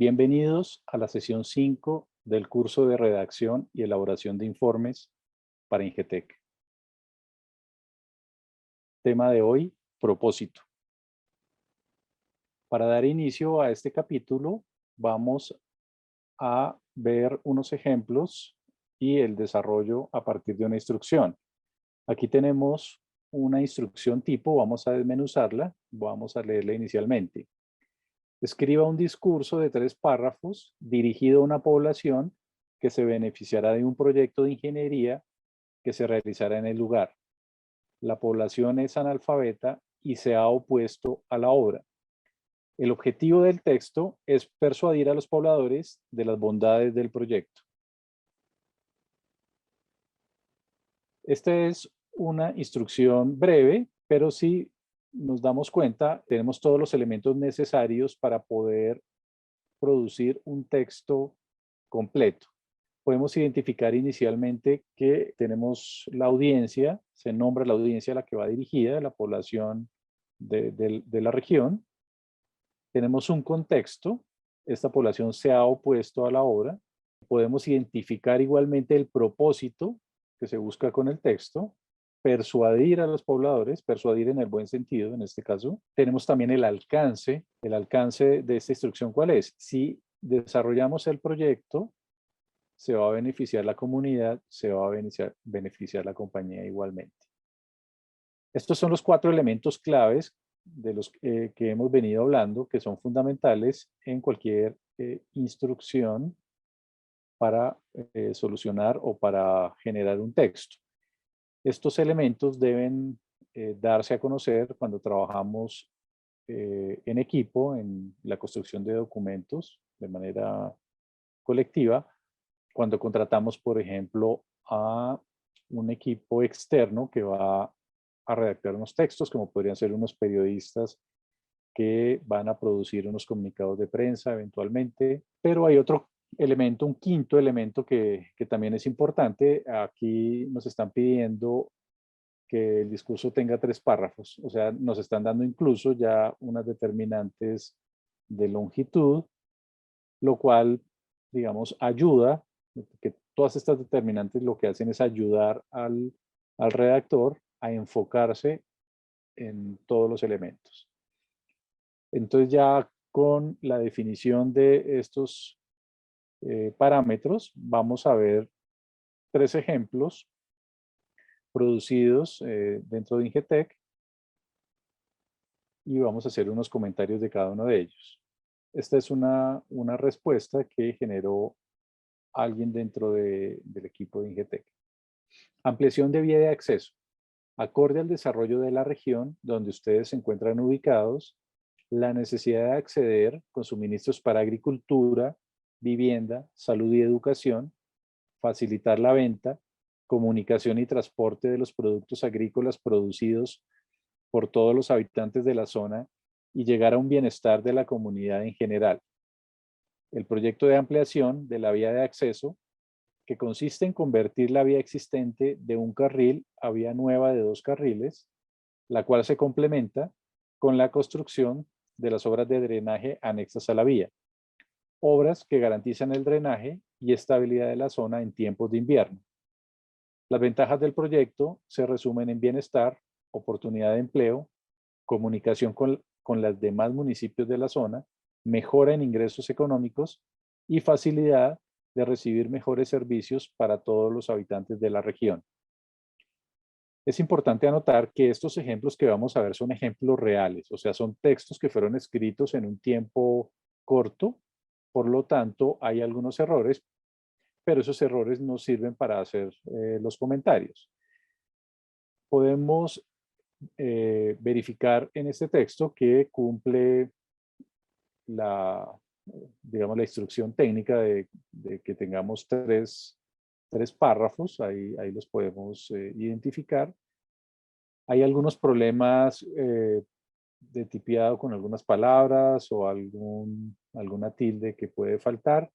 Bienvenidos a la sesión 5 del curso de redacción y elaboración de informes para Ingetec. Tema de hoy, propósito. Para dar inicio a este capítulo, vamos a ver unos ejemplos y el desarrollo a partir de una instrucción. Aquí tenemos una instrucción tipo, vamos a desmenuzarla, vamos a leerla inicialmente. Escriba un discurso de 3 párrafos dirigido a una población que se beneficiará de un proyecto de ingeniería que se realizará en el lugar. La población es analfabeta y se ha opuesto a la obra. El objetivo del texto es persuadir a los pobladores de las bondades del proyecto. Esta es una instrucción breve, pero si nos damos cuenta, tenemos todos los elementos necesarios para poder producir un texto completo. Podemos identificar inicialmente que tenemos la audiencia, se nombra la audiencia a la que va dirigida, la población de la región. Tenemos un contexto, esta población se ha opuesto a la obra. Podemos identificar igualmente el propósito que se busca con el texto, persuadir a los pobladores, persuadir en el buen sentido en este caso. Tenemos también el alcance de esta instrucción, ¿cuál es? Si desarrollamos el proyecto, se va a beneficiar la comunidad, se va a beneficiar la compañía igualmente. Estos son los 4 elementos claves de los que hemos venido hablando, que son fundamentales en cualquier instrucción para solucionar o para generar un texto. Estos elementos deben darse a conocer cuando trabajamos en equipo, en la construcción de documentos de manera colectiva, cuando contratamos, por ejemplo, a un equipo externo que va a redactar unos textos, como podrían ser unos periodistas que van a producir unos comunicados de prensa eventualmente, pero hay otro elemento, un quinto elemento que también es importante. Aquí nos están pidiendo que el discurso tenga 3 párrafos, o sea, nos están dando incluso ya unas determinantes de longitud, lo cual, digamos, ayuda, que todas estas determinantes lo que hacen es ayudar al redactor a enfocarse en todos los elementos. Entonces ya con la definición de estos parámetros, vamos a ver 3 ejemplos producidos dentro de Ingetec y vamos a hacer unos comentarios de cada uno de ellos. Esta es una respuesta que generó alguien dentro del equipo de Ingetec. Ampliación de vía de acceso. Acorde al desarrollo de la región donde ustedes se encuentran ubicados, la necesidad de acceder con suministros para agricultura, vivienda, salud y educación, facilitar la venta, comunicación y transporte de los productos agrícolas producidos por todos los habitantes de la zona y llegar a un bienestar de la comunidad en general. El proyecto de ampliación de la vía de acceso, que consiste en convertir la vía existente de un carril a vía nueva de 2 carriles, la cual se complementa con la construcción de las obras de drenaje anexas a la vía. Obras que garantizan el drenaje y estabilidad de la zona en tiempos de invierno. Las ventajas del proyecto se resumen en bienestar, oportunidad de empleo, comunicación con los demás municipios de la zona, mejora en ingresos económicos y facilidad de recibir mejores servicios para todos los habitantes de la región. Es importante anotar que estos ejemplos que vamos a ver son ejemplos reales, o sea, son textos que fueron escritos en un tiempo corto, por lo tanto hay algunos errores, pero esos errores nos sirven para hacer los comentarios. Podemos verificar en este texto que cumple digamos, la instrucción técnica de que tengamos tres párrafos, ahí los podemos identificar. Hay algunos problemas de tipiado con algunas palabras o alguna tilde que puede faltar.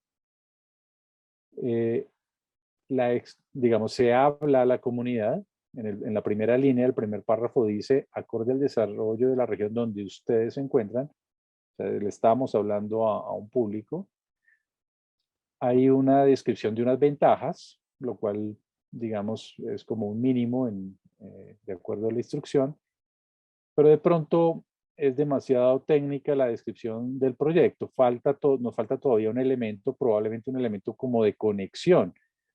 Digamos, se habla a la comunidad. En la primera línea, el primer párrafo dice, acorde al desarrollo de la región donde ustedes se encuentran, o sea, le estamos hablando a un público, hay una descripción de unas ventajas, lo cual, digamos, es como un mínimo de acuerdo a la instrucción, pero de pronto es demasiado técnica la descripción del proyecto. Nos falta todavía un elemento, probablemente un elemento como de conexión,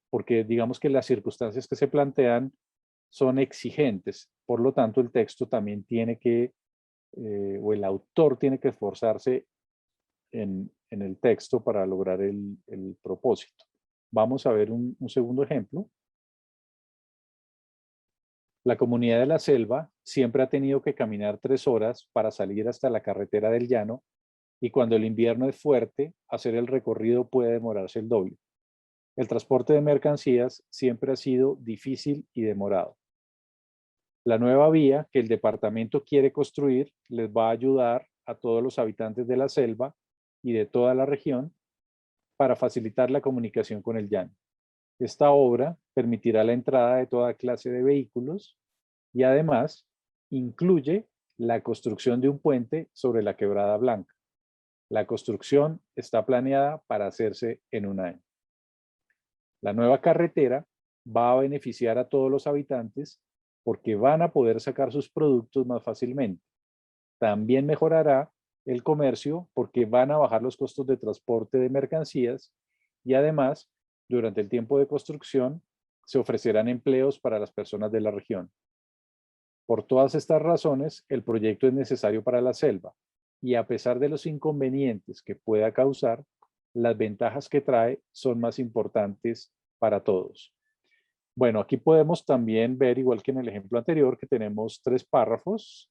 porque digamos que las circunstancias que se plantean son exigentes. Por lo tanto, el texto también tiene que, o el autor tiene que esforzarse en el texto para lograr el propósito. Vamos a ver un segundo ejemplo. La comunidad de la selva siempre ha tenido que caminar 3 horas para salir hasta la carretera del llano y cuando el invierno es fuerte, hacer el recorrido puede demorarse el doble. El transporte de mercancías siempre ha sido difícil y demorado. La nueva vía que el departamento quiere construir les va a ayudar a todos los habitantes de la selva y de toda la región para facilitar la comunicación con el llano. Esta obra permitirá la entrada de toda clase de vehículos y además incluye la construcción de un puente sobre la Quebrada Blanca. La construcción está planeada para hacerse en un año. La nueva carretera va a beneficiar a todos los habitantes porque van a poder sacar sus productos más fácilmente. También mejorará el comercio porque van a bajar los costos de transporte de mercancías y además, durante el tiempo de construcción, se ofrecerán empleos para las personas de la región. Por todas estas razones, el proyecto es necesario para la selva y a pesar de los inconvenientes que pueda causar, las ventajas que trae son más importantes para todos. Bueno, aquí podemos también ver, igual que en el ejemplo anterior, que tenemos 3 párrafos.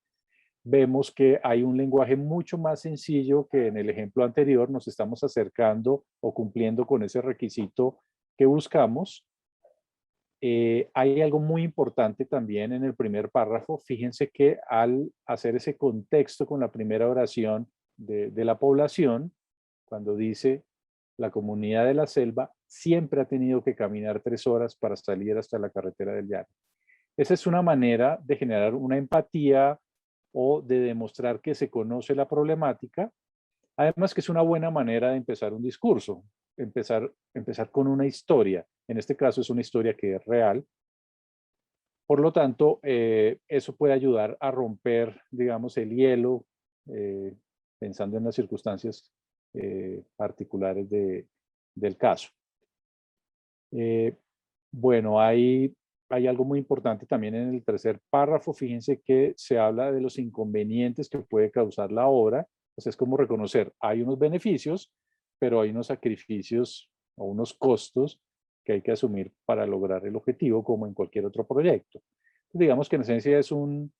Vemos que hay un lenguaje mucho más sencillo que en el ejemplo anterior. Nos estamos acercando o cumpliendo con ese requisito que buscamos. Hay algo muy importante también en el primer párrafo. Fíjense que al hacer ese contexto con la primera oración de la población, cuando dice la comunidad de la selva siempre ha tenido que caminar 3 horas para salir hasta la carretera del llano. Esa es una manera de generar una empatía o de demostrar que se conoce la problemática. Además que es una buena manera de empezar un discurso, empezar con una historia. En este caso es una historia que es real. Por lo tanto, eso puede ayudar a romper, digamos, el hielo, eh, pensando en las circunstancias particulares del caso. Eh, bueno, hay algo muy importante también en el tercer párrafo. Fíjense que se habla de los inconvenientes que puede causar la obra. Pues es como reconocer, hay unos beneficios, pero hay unos sacrificios o unos costos que hay que asumir para lograr el objetivo, como en cualquier otro proyecto. Digamos que en esencia es un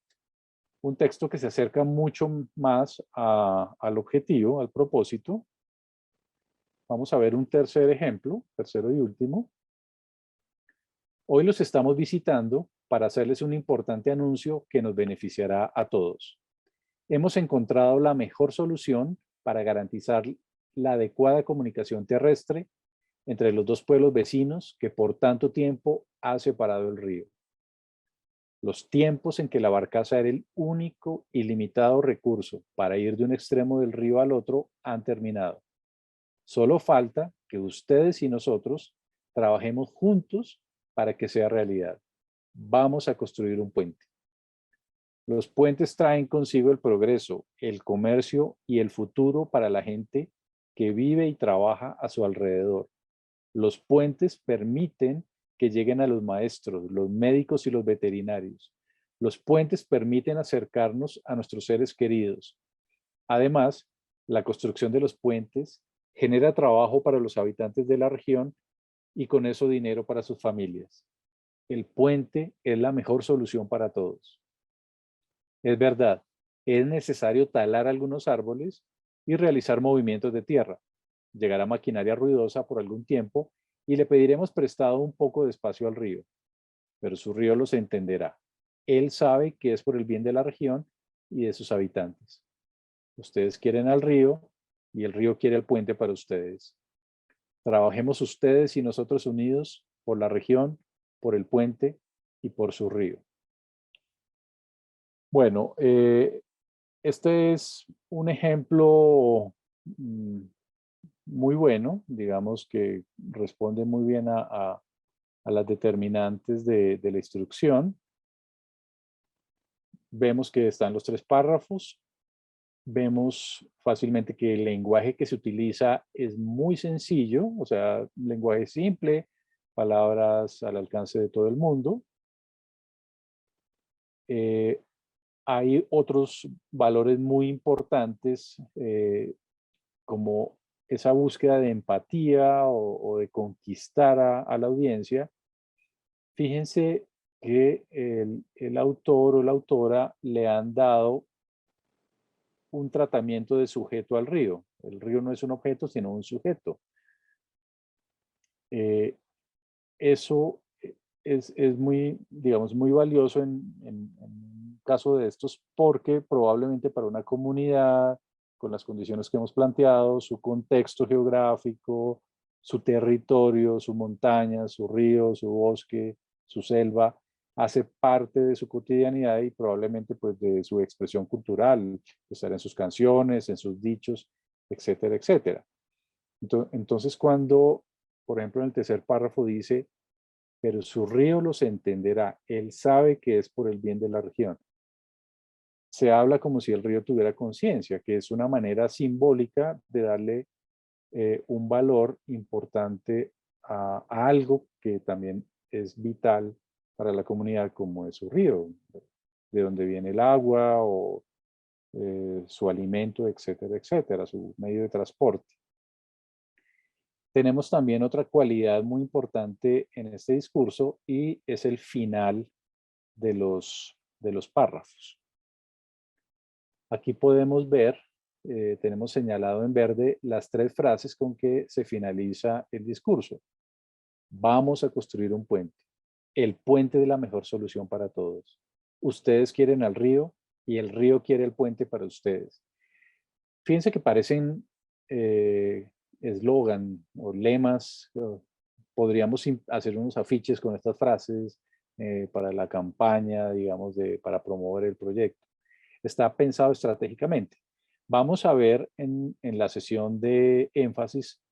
texto que se acerca mucho más al objetivo, al propósito. Vamos a ver un tercer ejemplo, tercero y último. Hoy los estamos visitando para hacerles un importante anuncio que nos beneficiará a todos. Hemos encontrado la mejor solución para garantizar la adecuada comunicación terrestre entre los dos pueblos vecinos que por tanto tiempo ha separado el río. Los tiempos en que la barcaza era el único y limitado recurso para ir de un extremo del río al otro han terminado. Solo falta que ustedes y nosotros trabajemos juntos para que sea realidad. Vamos a construir un puente. Los puentes traen consigo el progreso, el comercio y el futuro para la gente que vive y trabaja a su alrededor. Los puentes permiten que lleguen a los maestros, los médicos y los veterinarios. Los puentes permiten acercarnos a nuestros seres queridos. Además, la construcción de los puentes genera trabajo para los habitantes de la región y con eso dinero para sus familias. El puente es la mejor solución para todos. Es verdad, es necesario talar algunos árboles y realizar movimientos de tierra. Llegará maquinaria ruidosa por algún tiempo y le pediremos prestado un poco de espacio al río, pero su río los entenderá. Él sabe que es por el bien de la región y de sus habitantes. Ustedes quieren al río y el río quiere el puente para ustedes. Trabajemos ustedes y nosotros unidos por la región, por el puente y por su río. Bueno, este es un ejemplo muy bueno, digamos que responde muy bien a las determinantes de la instrucción. Vemos que están los 3 párrafos. Vemos fácilmente que el lenguaje que se utiliza es muy sencillo, o sea, un lenguaje simple, palabras al alcance de todo el mundo. Eh, Hay otros valores muy importantes, como esa búsqueda de empatía o de conquistar a la audiencia. Fíjense que el autor o la autora le han dado un tratamiento de sujeto al río. El río no es un objeto, sino un sujeto. Eh, Eso es muy, digamos, muy valioso en un caso de estos, porque probablemente para una comunidad, con las condiciones que hemos planteado, su contexto geográfico, su territorio, su montaña, su río, su bosque, su selva, hace parte de su cotidianidad y probablemente pues de su expresión cultural, estar en sus canciones, en sus dichos, etcétera, etcétera. Entonces, cuando, por ejemplo, en el tercer párrafo dice, pero su río los entenderá, él sabe que es por el bien de la región. Se habla como si el río tuviera conciencia, que es una manera simbólica de darle un valor importante a algo que también es vital para la comunidad, como es su río, de donde viene el agua o su alimento, etcétera, etcétera, su medio de transporte. Tenemos también otra cualidad muy importante en este discurso y es el final de los párrafos. Aquí podemos ver, tenemos señalado en verde las 3 frases con que se finaliza el discurso. Vamos a construir un puente. El puente de la mejor solución para todos. Ustedes quieren al río y el río quiere el puente para ustedes. Fíjense que parecen eslogan o lemas. Podríamos hacer unos afiches con estas frases para la campaña, digamos, para promover el proyecto. Está pensado estratégicamente. Vamos a ver en la sesión de énfasis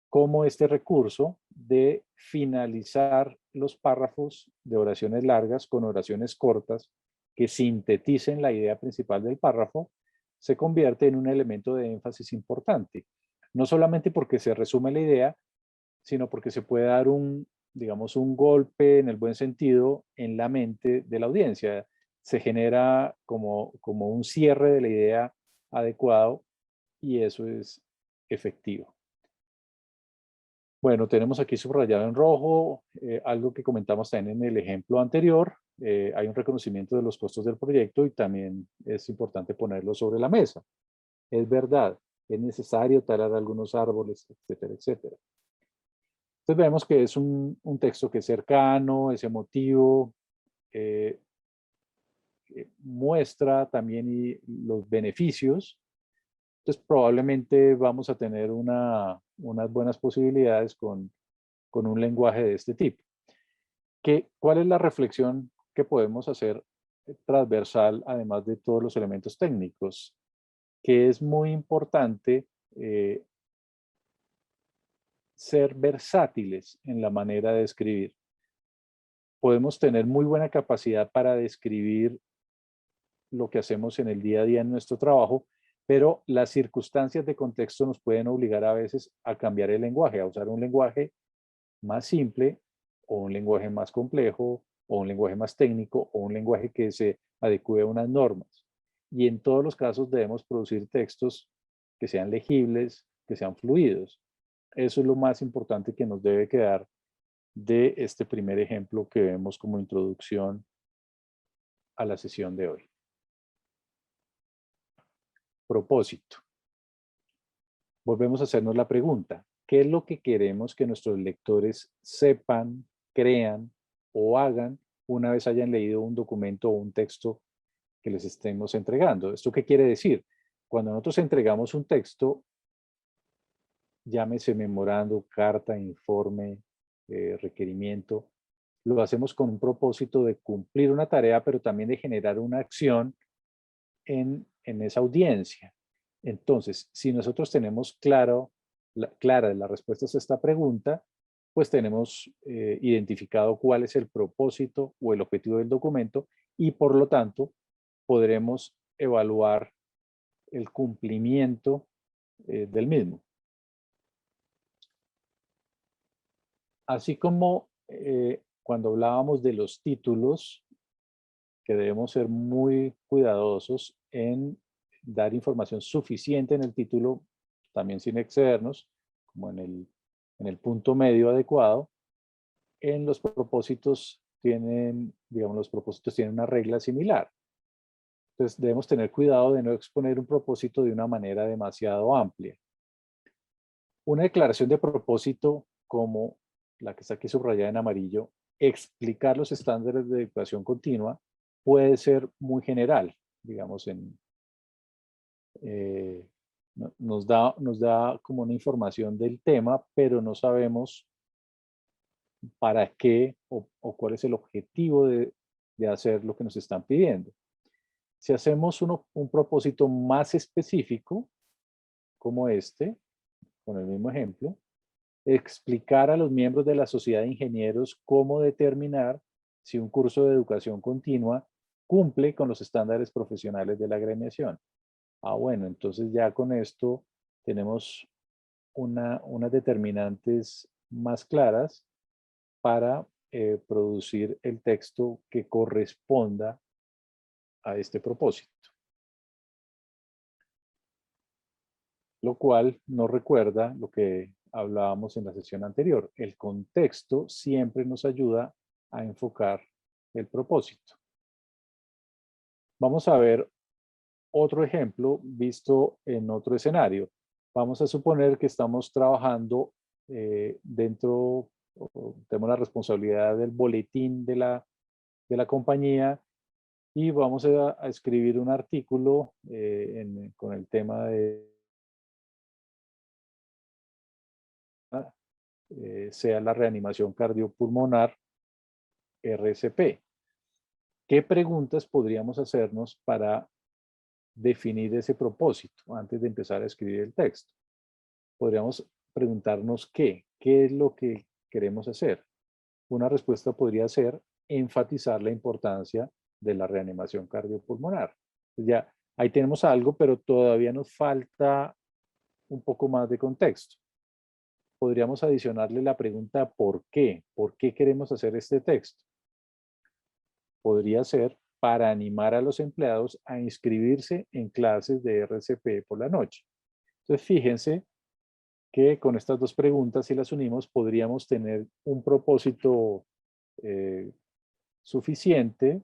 cómo este recurso de finalizar los párrafos de oraciones largas con oraciones cortas que sinteticen la idea principal del párrafo se convierte en un elemento de énfasis importante. No solamente porque se resume la idea, sino porque se puede dar digamos, un golpe en el buen sentido en la mente de la audiencia. Se genera como un cierre de la idea adecuado y eso es efectivo. Bueno, tenemos aquí subrayado en rojo algo que comentamos también en el ejemplo anterior. Hay un reconocimiento de los costos del proyecto y también es importante ponerlo sobre la mesa. Es verdad, es necesario talar algunos árboles, etcétera, etcétera. Entonces vemos que es un texto que es cercano, es emotivo, eh, muestra también los beneficios. Entonces probablemente vamos a tener unas buenas posibilidades con un lenguaje de este tipo. ¿Cuál es la reflexión que podemos hacer transversal, además de todos los elementos técnicos? Que es muy importante ser versátiles en la manera de escribir. Podemos tener muy buena capacidad para describir lo que hacemos en el día a día en nuestro trabajo, pero las circunstancias de contexto nos pueden obligar a veces a cambiar el lenguaje, a usar un lenguaje más simple o un lenguaje más complejo o un lenguaje más técnico o un lenguaje que se adecue a unas normas. Y en todos los casos debemos producir textos que sean legibles, que sean fluidos. Eso es lo más importante que nos debe quedar de este primer ejemplo que vemos como introducción a la sesión de hoy. Propósito. Volvemos a hacernos la pregunta, ¿qué es lo que queremos que nuestros lectores sepan, crean o hagan una vez hayan leído un documento o un texto que les estemos entregando? ¿Esto qué quiere decir? Cuando nosotros entregamos un texto, llámese memorando, carta, informe, requerimiento, lo hacemos con un propósito de cumplir una tarea, pero también de generar una acción en esa audiencia. Entonces, si nosotros tenemos claro claras las respuestas a esta pregunta, pues tenemos identificado cuál es el propósito o el objetivo del documento y por lo tanto podremos evaluar el cumplimiento del mismo. Así como cuando hablábamos de los títulos, que debemos ser muy cuidadosos en dar información suficiente en el título, también sin excedernos, como en el punto medio adecuado. En los propósitos tienen, digamos, los propósitos tienen una regla similar. Entonces debemos tener cuidado de no exponer un propósito de una manera demasiado amplia. Una declaración de propósito como la que está aquí subrayada en amarillo, explicar los estándares de educación continua, puede ser muy general, digamos, eh, nos da como una información del tema, pero no sabemos para qué o cuál es el objetivo de hacer lo que nos están pidiendo. Si hacemos un propósito más específico, como este, con el mismo ejemplo, explicar a los miembros de la sociedad de ingenieros cómo determinar si un curso de educación continua cumple con los estándares profesionales de la agremiación. Bueno, entonces ya con esto tenemos unas determinantes más claras para producir el texto que corresponda a este propósito. Lo cual nos recuerda lo que hablábamos en la sesión anterior. El contexto siempre nos ayuda a enfocar el propósito. Vamos a ver otro ejemplo visto en otro escenario. Vamos a suponer que estamos trabajando tenemos la responsabilidad del boletín de la compañía y vamos a escribir un artículo con el tema de sea la reanimación cardiopulmonar RCP. ¿Qué preguntas podríamos hacernos para definir ese propósito antes de empezar a escribir el texto? Podríamos preguntarnos qué es lo que queremos hacer. Una respuesta podría ser enfatizar la importancia de la reanimación cardiopulmonar. Ya ahí tenemos algo, pero todavía nos falta un poco más de contexto. Podríamos adicionarle la pregunta ¿por qué? ¿Por qué queremos hacer este texto? Podría ser para animar a los empleados a inscribirse en clases de RCP por la noche. Entonces, fíjense que con estas dos preguntas, si las unimos, podríamos tener un propósito suficiente,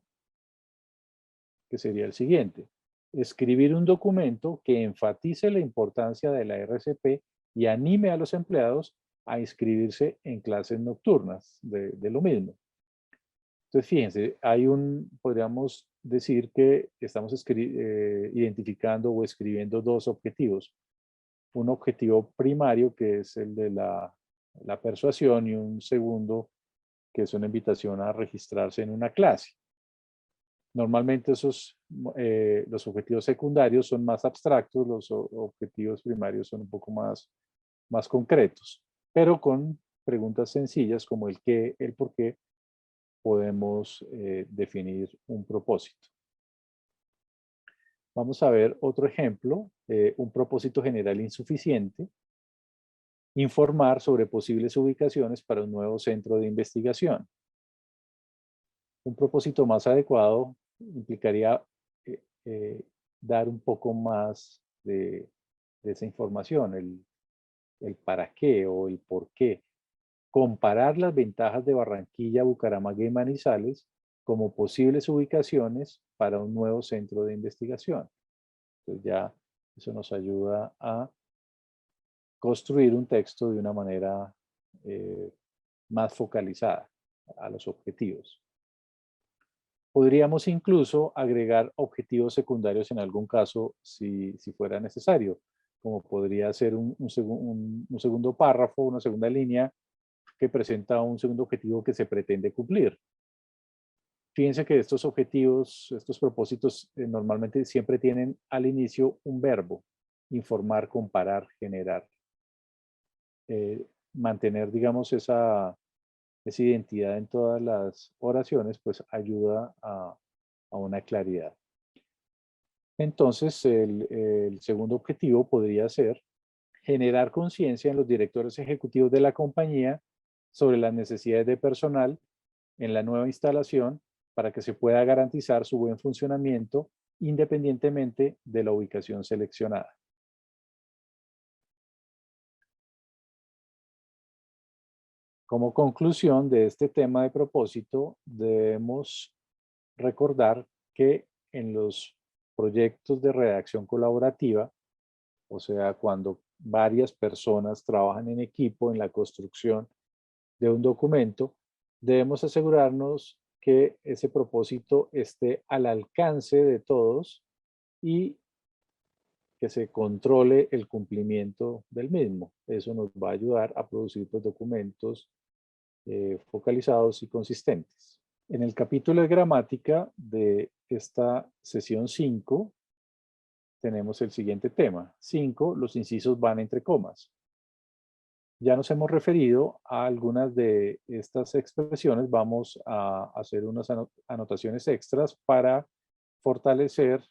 que sería el siguiente. Escribir un documento que enfatice la importancia de la RCP y anime a los empleados a inscribirse en clases nocturnas de lo mismo. Entonces, fíjense, podríamos decir que estamos identificando o escribiendo dos objetivos. Un objetivo primario, que es el de la persuasión, y un segundo, que es una invitación a registrarse en una clase. Normalmente los objetivos secundarios son más abstractos, los objetivos primarios son un poco más concretos, pero con preguntas sencillas como el qué, el por qué, podemos definir un propósito. Vamos a ver otro ejemplo, un propósito general insuficiente. Informar sobre posibles ubicaciones para un nuevo centro de investigación. Un propósito más adecuado implicaría dar un poco más de esa información, el para qué o el por qué. Comparar las ventajas de Barranquilla, Bucaramanga y Manizales como posibles ubicaciones para un nuevo centro de investigación. Entonces ya eso nos ayuda a construir un texto de una manera más focalizada a los objetivos. Podríamos incluso agregar objetivos secundarios en algún caso si fuera necesario, como podría ser un segundo párrafo, una segunda línea que presenta un segundo objetivo que se pretende cumplir. Fíjense que estos objetivos, estos propósitos normalmente siempre tienen al inicio un verbo: informar, comparar, generar. mantener, digamos, esa identidad en todas las oraciones, pues ayuda a una claridad. Entonces, el segundo objetivo podría ser generar conciencia en los directores ejecutivos de la compañía sobre las necesidades de personal en la nueva instalación para que se pueda garantizar su buen funcionamiento independientemente de la ubicación seleccionada. Como conclusión de este tema de propósito, debemos recordar que en los proyectos de redacción colaborativa, o sea, cuando varias personas trabajan en equipo en la construcción de un documento, debemos asegurarnos que ese propósito esté al alcance de todos y que se controle el cumplimiento del mismo. Eso nos va a ayudar a producir pues, documentos focalizados y consistentes. En el capítulo de gramática de esta sesión 5 tenemos el siguiente tema. 5. Los incisos van entre comas. Ya nos hemos referido a algunas de estas expresiones. Vamos a hacer unas anotaciones extras para fortalecer,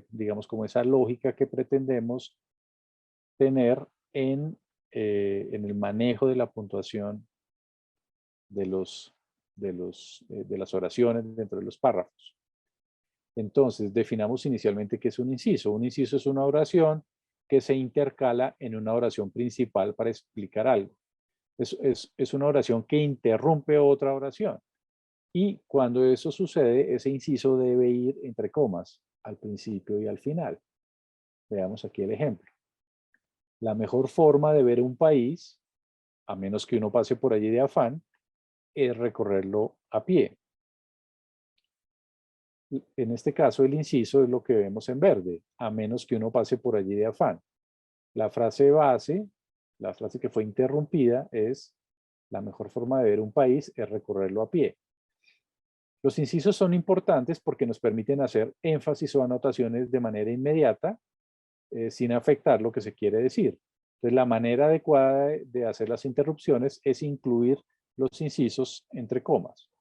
digamos, como esa lógica que pretendemos tener en el manejo de la puntuación de las oraciones dentro de los párrafos. Entonces, definamos inicialmente qué es un inciso. Un inciso es una oración que se intercala en una oración principal para explicar algo. Es una oración que interrumpe otra oración. Y cuando eso sucede, ese inciso debe ir entre comas, al principio y al final. Veamos aquí el ejemplo. La mejor forma de ver un país, a menos que uno pase por allí de afán, es recorrerlo a pie. En este caso, el inciso es lo que vemos en verde, a menos que uno pase por allí de afán. La frase base, la frase que fue interrumpida es: la mejor forma de ver un país es recorrerlo a pie. Los incisos son importantes porque nos permiten hacer énfasis o anotaciones de manera inmediata, sin afectar lo que se quiere decir. Entonces, la manera adecuada de hacer las interrupciones es incluir los incisos entre comas.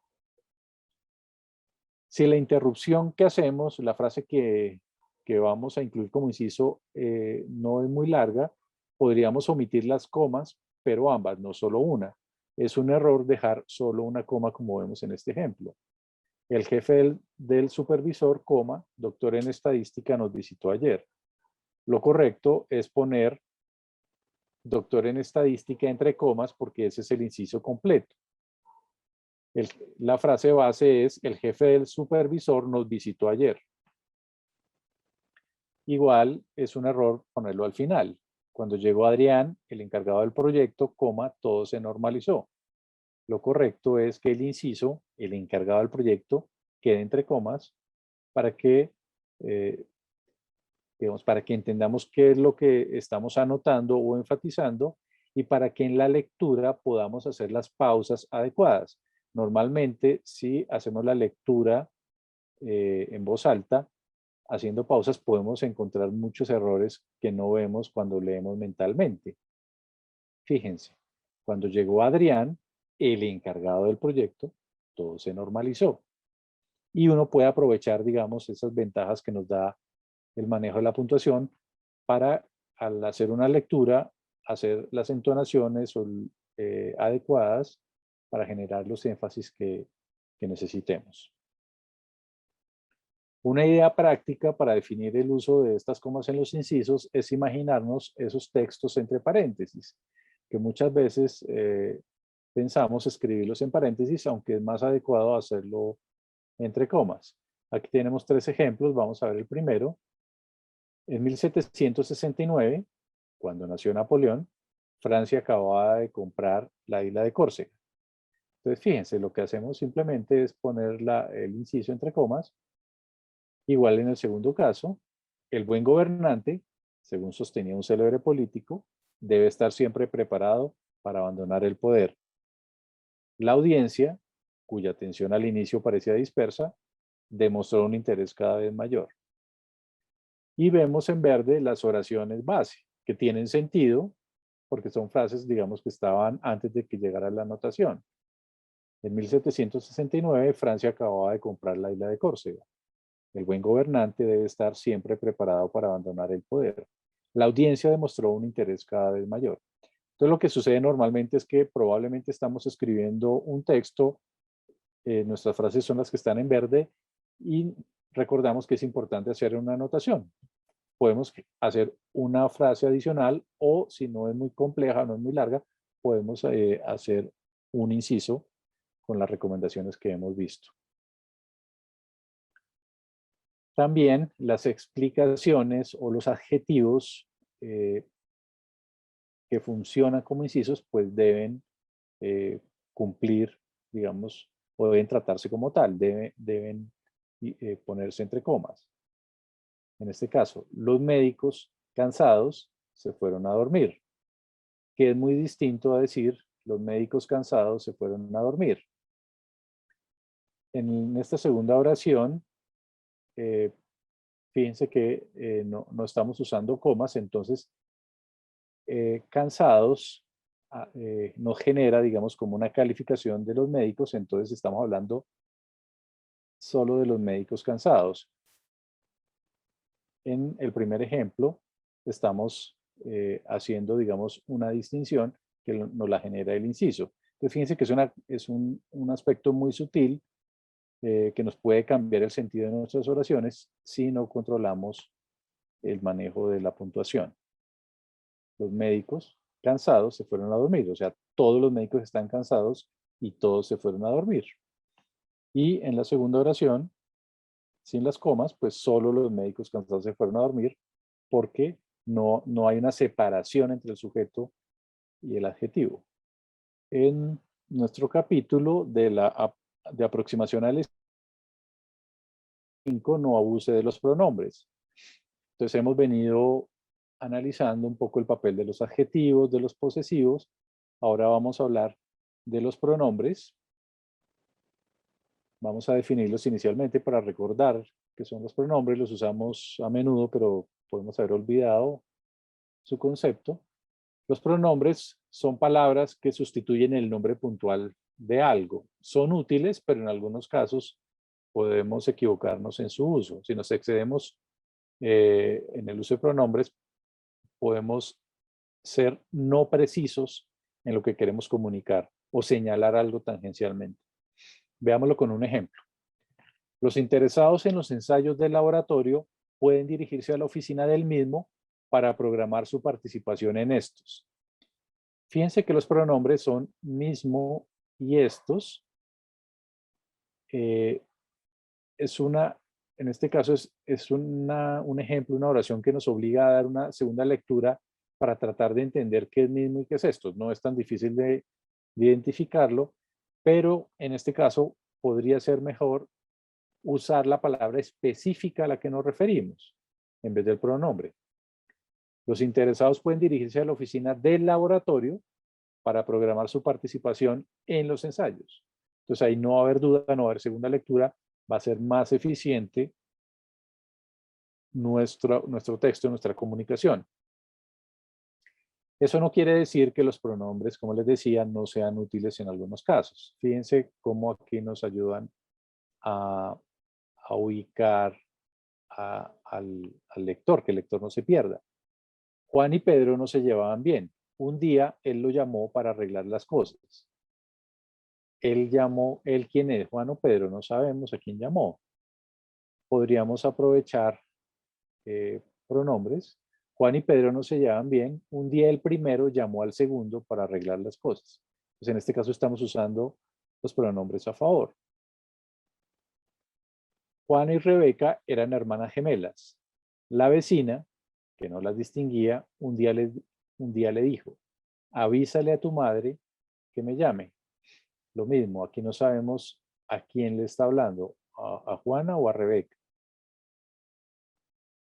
Si la interrupción que hacemos, la frase que vamos a incluir como inciso, no es muy larga, podríamos omitir las comas, pero ambas, no solo una. Es un error dejar solo una coma como vemos en este ejemplo. El jefe del supervisor, coma, doctor en estadística, nos visitó ayer. Lo correcto es poner doctor en estadística entre comas porque ese es el inciso completo. La frase base es: el jefe del supervisor nos visitó ayer. Igual es un error ponerlo al final. Cuando llegó Adrián, el encargado del proyecto, coma, todo se normalizó. Lo correcto es que el inciso, el encargado del proyecto, quede entre comas para que, digamos, para que entendamos qué es lo que estamos anotando o enfatizando y para que en la lectura podamos hacer las pausas adecuadas. Normalmente, si hacemos la lectura en voz alta, haciendo pausas, podemos encontrar muchos errores que no vemos cuando leemos mentalmente. Fíjense, cuando llegó Adrián, el encargado del proyecto, todo se normalizó. Y uno puede aprovechar, digamos, esas ventajas que nos da el manejo de la puntuación para, al hacer una lectura, hacer las entonaciones adecuadas para generar los énfasis que necesitemos. Una idea práctica para definir el uso de estas comas en los incisos es imaginarnos esos textos entre paréntesis, que muchas veces pensamos escribirlos en paréntesis, aunque es más adecuado hacerlo entre comas. Aquí tenemos 3 ejemplos, vamos a ver el primero. En 1769, cuando nació Napoleón, Francia acababa de comprar la isla de Córcega. Entonces, fíjense, lo que hacemos simplemente es poner el inciso entre comas. Igual en el segundo caso, el buen gobernante, según sostenía un célebre político, debe estar siempre preparado para abandonar el poder. La audiencia, cuya atención al inicio parecía dispersa, demostró un interés cada vez mayor. Y vemos en verde las oraciones base, que tienen sentido, porque son frases, digamos, que estaban antes de que llegara la anotación. En 1769, Francia acababa de comprar la isla de Córcega. El buen gobernante debe estar siempre preparado para abandonar el poder. La audiencia demostró un interés cada vez mayor. Entonces, lo que sucede normalmente es que probablemente estamos escribiendo un texto, nuestras frases son las que están en verde, y recordamos que es importante hacer una anotación. Podemos hacer una frase adicional o, si no es muy compleja, no es muy larga, podemos hacer un inciso con las recomendaciones que hemos visto. También las explicaciones o los adjetivos que funcionan como incisos, pues deben cumplir, digamos, o deben tratarse como tal, deben ponerse entre comas. En este caso, los médicos cansados se fueron a dormir, que es muy distinto a decir los médicos cansados se fueron a dormir. En esta segunda oración, fíjense que no estamos usando comas, entonces cansados nos genera, digamos, como una calificación de los médicos, entonces estamos hablando solo de los médicos cansados. En el primer ejemplo, estamos haciendo, digamos, una distinción que nos la genera el inciso. Entonces, fíjense que es un aspecto muy sutil que nos puede cambiar el sentido de nuestras oraciones si no controlamos el manejo de la puntuación. Los médicos cansados se fueron a dormir, o sea, todos los médicos están cansados y todos se fueron a dormir. Y en la segunda oración, sin las comas, pues solo los médicos cansados se fueron a dormir porque no hay una separación entre el sujeto y el adjetivo. En nuestro capítulo de aproximación al 5, no abuse de los pronombres. Entonces hemos venido analizando un poco el papel de los adjetivos, de los posesivos. Ahora vamos a hablar de los pronombres. Vamos a definirlos inicialmente para recordar qué son los pronombres. Los usamos a menudo, pero podemos haber olvidado su concepto. Los pronombres son palabras que sustituyen el nombre puntual de algo. Son útiles, pero en algunos casos podemos equivocarnos en su uso. Si nos excedemos en el uso de pronombres, podemos ser no precisos en lo que queremos comunicar o señalar algo tangencialmente. Veámoslo con un ejemplo. Los interesados en los ensayos del laboratorio pueden dirigirse a la oficina del mismo para programar su participación en estos. Fíjense que los pronombres son mismo y estos. En este caso es un ejemplo, una oración que nos obliga a dar una segunda lectura para tratar de entender qué es mismo y qué es esto. No es tan difícil de identificarlo, pero en este caso podría ser mejor usar la palabra específica a la que nos referimos en vez del pronombre. Los interesados pueden dirigirse a la oficina del laboratorio para programar su participación en los ensayos. Entonces ahí no va a haber duda, no va a haber segunda lectura, va a ser más eficiente nuestro texto, nuestra comunicación. Eso no quiere decir que los pronombres, como les decía, no sean útiles en algunos casos. Fíjense cómo aquí nos ayudan a ubicar al lector, que el lector no se pierda. Juan y Pedro no se llevaban bien. Un día él lo llamó para arreglar las cosas. Él quién es, Juan o Pedro, no sabemos a quién llamó. Podríamos aprovechar pronombres. Juan y Pedro no se llevan bien. Un día el primero llamó al segundo para arreglar las cosas. Pues en este caso estamos usando los pronombres a favor. Juan y Rebeca eran hermanas gemelas. La vecina, que no las distinguía, un día le dijo, avísale a tu madre que me llame. Lo mismo, aquí no sabemos a quién le está hablando, a Juana o a Rebeca.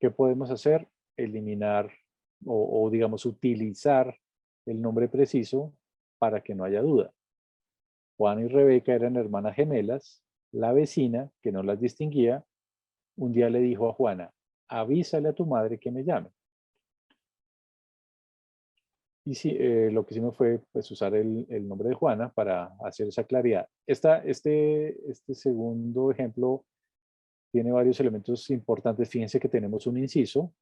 ¿Qué podemos hacer? Eliminar o digamos utilizar el nombre preciso para que no haya duda. Juan y Rebeca eran hermanas gemelas. La vecina, que no las distinguía, un día le dijo a Juana, avísale a tu madre que me llame. Y sí, lo que hicimos fue pues, usar el nombre de Juana para hacer esa claridad. Este segundo ejemplo tiene varios elementos importantes. Fíjense que tenemos un inciso,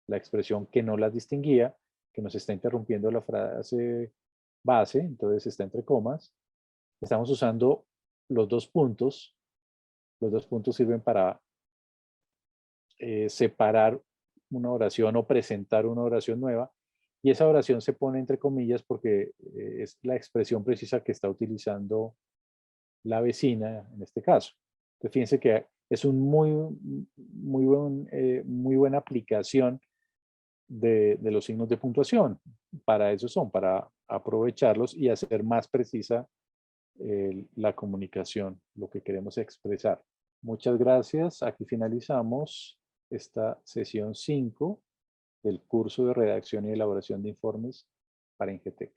la expresión que no las distinguía, que nos está interrumpiendo la frase base, entonces está entre comas. Estamos usando los dos puntos. Los dos puntos sirven para separar una oración o presentar una oración nueva. Y esa oración se pone entre comillas porque es la expresión precisa que está utilizando la vecina en este caso. Entonces, fíjense que es un muy buena aplicación de los signos de puntuación. Para eso son, para aprovecharlos y hacer más precisa la comunicación, lo que queremos expresar. Muchas gracias. Aquí finalizamos esta sesión 5 del curso de redacción y elaboración de informes para Ingetec.